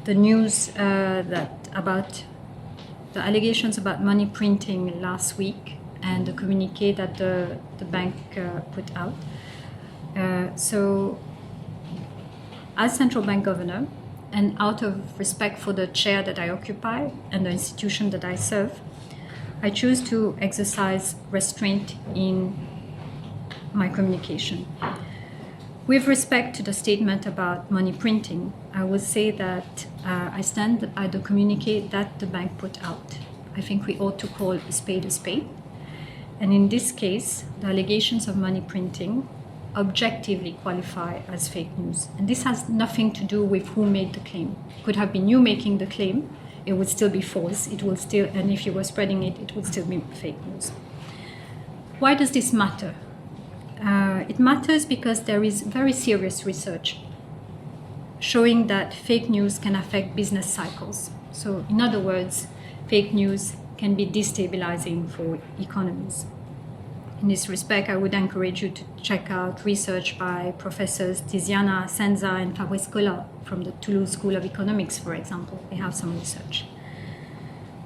the news about the allegations about money printing last week and the communique that the bank put out. So as central bank governor, and out of respect for the chair that I occupy and the institution that I serve, I choose to exercise restraint in my communication. With respect to the statement about money printing, I would say that I stand by the communique that the bank put out. I think we ought to call a spade a spade. And in this case, the allegations of money printing objectively qualify as fake news. And this has nothing to do with who made the claim. It could have been you making the claim, it would still be false, and if you were spreading it, it would still be fake news. Why does this matter? It matters because there is very serious research showing that fake news can affect business cycles. So in other words, fake news can be destabilizing for economies. In this respect, I would encourage you to check out research by Professors Tiziana Asenza and Fabrice Collat from the Toulouse School of Economics, for example. They have some research.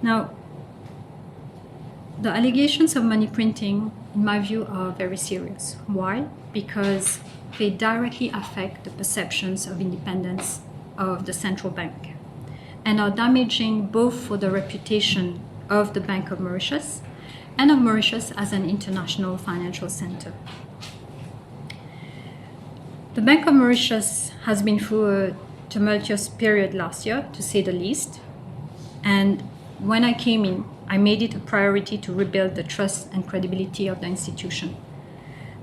Now, the allegations of money printing, in my view, are very serious. Why? Because they directly affect the perceptions of independence of the central bank and are damaging both for the reputation of the Bank of Mauritius and of Mauritius as an international financial center. The Bank of Mauritius has been through a tumultuous period last year, to say the least. And when I came in, I made it a priority to rebuild the trust and credibility of the institution.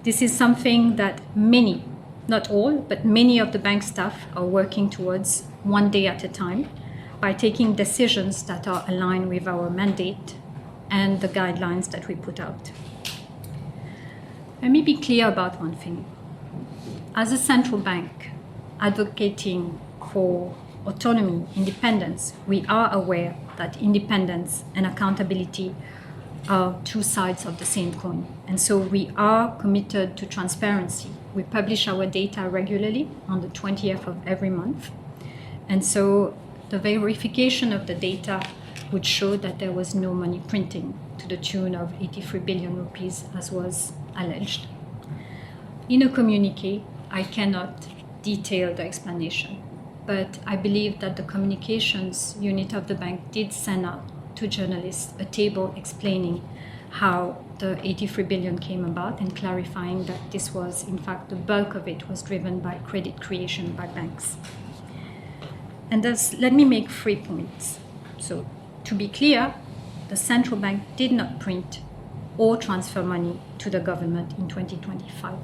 This is something that many, not all, but many of the bank staff are working towards one day at a time by taking decisions that are aligned with our mandate and the guidelines that we put out. Let me be clear about one thing. As a central bank advocating for autonomy, independence, we are aware that independence and accountability are two sides of the same coin. And so we are committed to transparency. We publish our data regularly on the 20th of every month. And so the verification of the data would show that there was no money printing to the tune of 83 billion rupees, as was alleged. In a communique, I cannot detail the explanation, but I believe that the communications unit of the bank did send out to journalists a table explaining how the 83 billion came about and clarifying that this was, in fact, the bulk of it was driven by credit creation by banks. And thus, let me make 3 points. So, to be clear, the central bank did not print or transfer money to the government in 2025.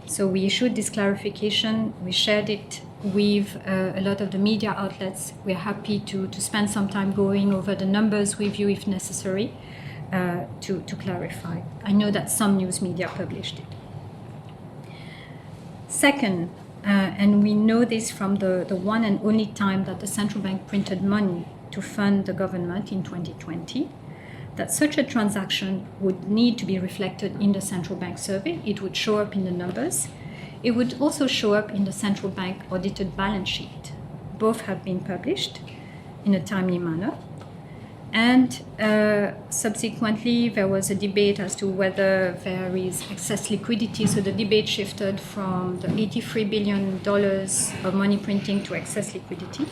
So we issued this clarification, we shared it with a lot of the media outlets. We're happy to spend some time going over the numbers with you if necessary to clarify. I know that some news media published it. Second, and we know this from the one and only time that the central bank printed money to fund the government in 2020, that such a transaction would need to be reflected in the central bank survey. It would show up in the numbers. It would also show up in the central bank audited balance sheet. Both have been published in a timely manner. And subsequently, there was a debate as to whether there is excess liquidity. So the debate shifted from the $83 billion of money printing to excess liquidity.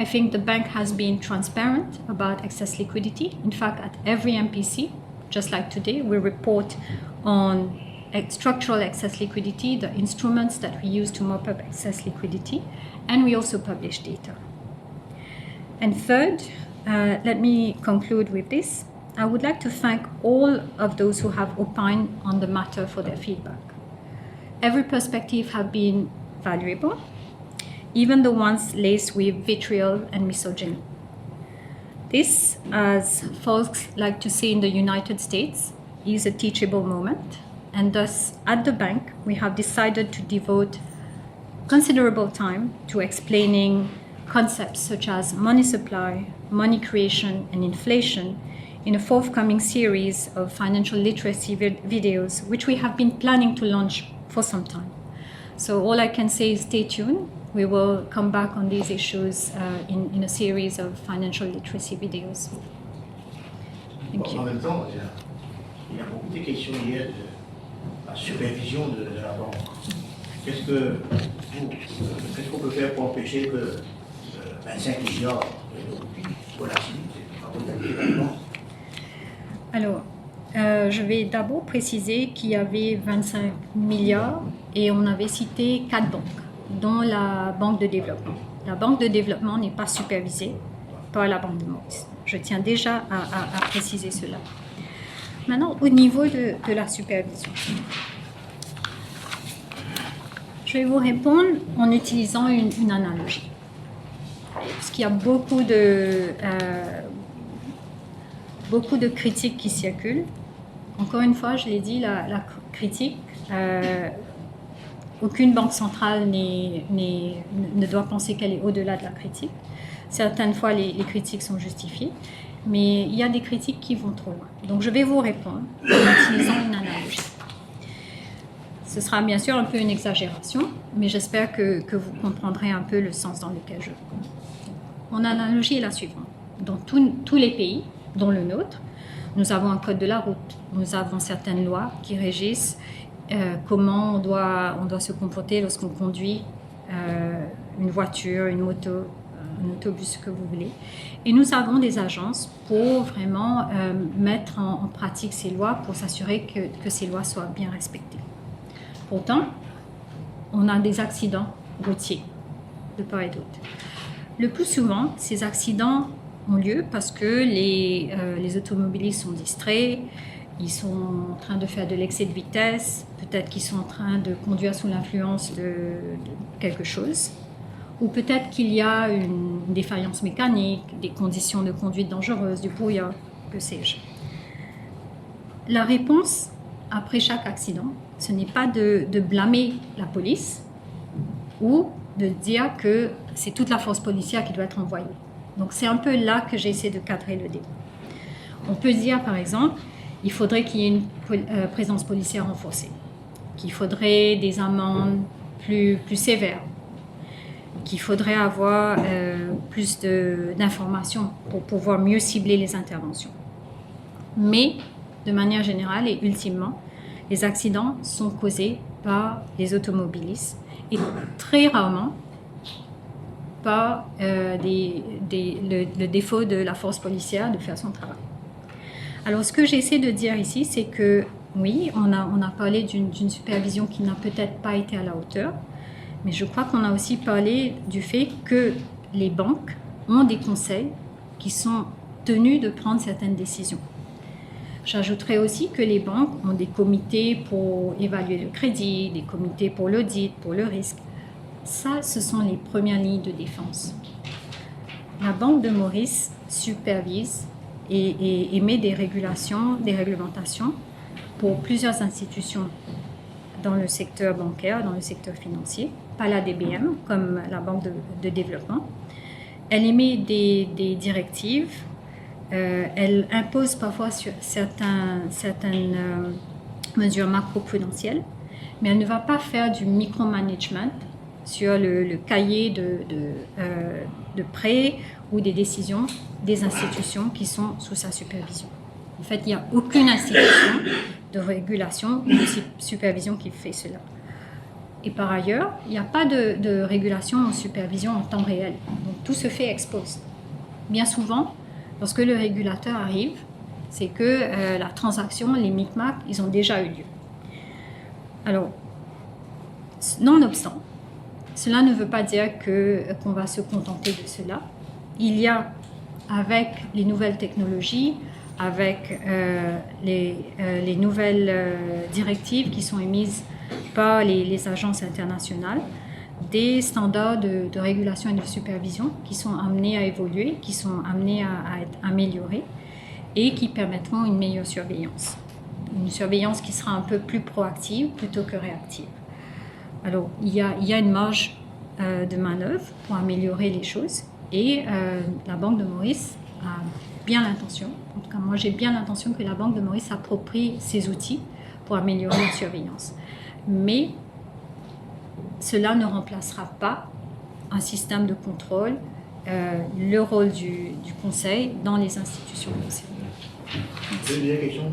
I think the bank has been transparent about excess liquidity. In fact, at every MPC, just like today, we report on structural excess liquidity, the instruments that we use to mop up excess liquidity, and we also publish data. And third, let me conclude with this. I would like to thank all of those who have opined on the matter for their feedback. Every perspective has been valuable, even the ones laced with vitriol and misogyny. This, as folks like to say in the United States, is a teachable moment, and thus at the bank we have decided to devote considerable time to explaining concepts such as money supply, money creation, and inflation in a forthcoming series of financial literacy videos, which we have been planning to launch for some time. So all I can say is stay tuned. we will come back on these issues in a series of financial literacy videos. Thank you. En même temps, il y a beaucoup de questions liées de la supervision de la banque. Qu'est-ce qu'on peut faire pour empêcher que 25 milliards de roupies volatilité Alors, je vais d'abord préciser qu'il y avait 25 milliards et on avait cité 4 banques, dont la Banque de développement. La Banque de développement n'est pas supervisée par la Banque de Maurice. Je tiens déjà à préciser cela. Maintenant, au niveau de la supervision, je vais vous répondre en utilisant une analogie. Parce qu'il y a beaucoup de critiques qui circulent. Encore une fois, je l'ai dit, la critique, aucune banque centrale ne doit penser qu'elle est au-delà de la critique. Certaines fois, les critiques sont justifiées, mais il y a des critiques qui vont trop loin. Donc, je vais vous répondre en utilisant une analogie. Ce sera bien sûr un peu une exagération, mais j'espère que vous comprendrez un peu le sens dans lequel je vais. Mon analogie est la suivante. Dans tous les pays, dont le nôtre, nous avons un code de la route, nous avons certaines lois qui régissent comment on doit se comporter lorsqu'on conduit une voiture, une moto, un autobus, ce que vous voulez. Et nous avons des agences pour vraiment mettre en pratique ces lois, pour s'assurer que ces lois soient bien respectées. Pourtant, on a des accidents routiers de part et d'autre. Le plus souvent, ces accidents ont lieu parce que les automobilistes sont distraits, ils sont en train de faire de l'excès de vitesse, peut-être qu'ils sont en train de conduire sous l'influence de quelque chose, ou peut-être qu'il y a une défaillance mécanique, des conditions de conduite dangereuses, du brouillard, que sais-je. La réponse après chaque accident, ce n'est pas de blâmer la police ou de dire que c'est toute la force policière qui doit être envoyée. Donc c'est un peu là que j'essaie de cadrer le débat. On peut dire par exemple, il faudrait qu'il y ait une présence policière renforcée, qu'il faudrait des amendes plus sévères, qu'il faudrait avoir plus d'informations pour pouvoir mieux cibler les interventions. Mais de manière générale et ultimement, les accidents sont causés par les automobilistes et très rarement par le défaut de la force policière de faire son travail. Alors ce que j'essaie de dire ici, c'est que oui, on a parlé d'une supervision qui n'a peut-être pas été à la hauteur, mais je crois qu'on a aussi parlé du fait que les banques ont des conseils qui sont tenus de prendre certaines décisions. J'ajouterais aussi que les banques ont des comités pour évaluer le crédit, des comités pour l'audit, pour le risque. Ça, ce sont les premières lignes de défense. La Banque de Maurice supervise et émet des réglementations pour plusieurs institutions dans le secteur bancaire, dans le secteur financier, pas la DBM comme la Banque de développement. Elle émet des directives. Elle impose parfois sur certaines mesures macro-prudentielles, mais elle ne va pas faire du micromanagement sur le cahier de prêts ou des décisions des institutions qui sont sous sa supervision. En fait, il n'y a aucune institution de régulation ou de supervision qui fait cela. Et par ailleurs, il n'y a pas de régulation ou supervision en temps réel. Donc tout se fait ex post. Bien souvent, lorsque le régulateur arrive, c'est que la transaction, les micmacs, ils ont déjà eu lieu. Alors, nonobstant, cela ne veut pas dire qu'on va se contenter de cela. Il y a, avec les nouvelles technologies, avec les nouvelles directives qui sont émises par les agences internationales, des standards de régulation et de supervision qui sont amenés à évoluer, qui sont amenés à être améliorés et qui permettront une meilleure surveillance. Une surveillance qui sera un peu plus proactive plutôt que réactive. Alors, il y a une marge de manœuvre pour améliorer les choses et la Banque de Maurice a bien l'intention, en tout cas moi j'ai bien l'intention que la Banque de Maurice s'approprie ces outils pour améliorer la surveillance. Mais cela ne remplacera pas un système de contrôle, le rôle du Conseil dans les institutions concernées. Deuxième question.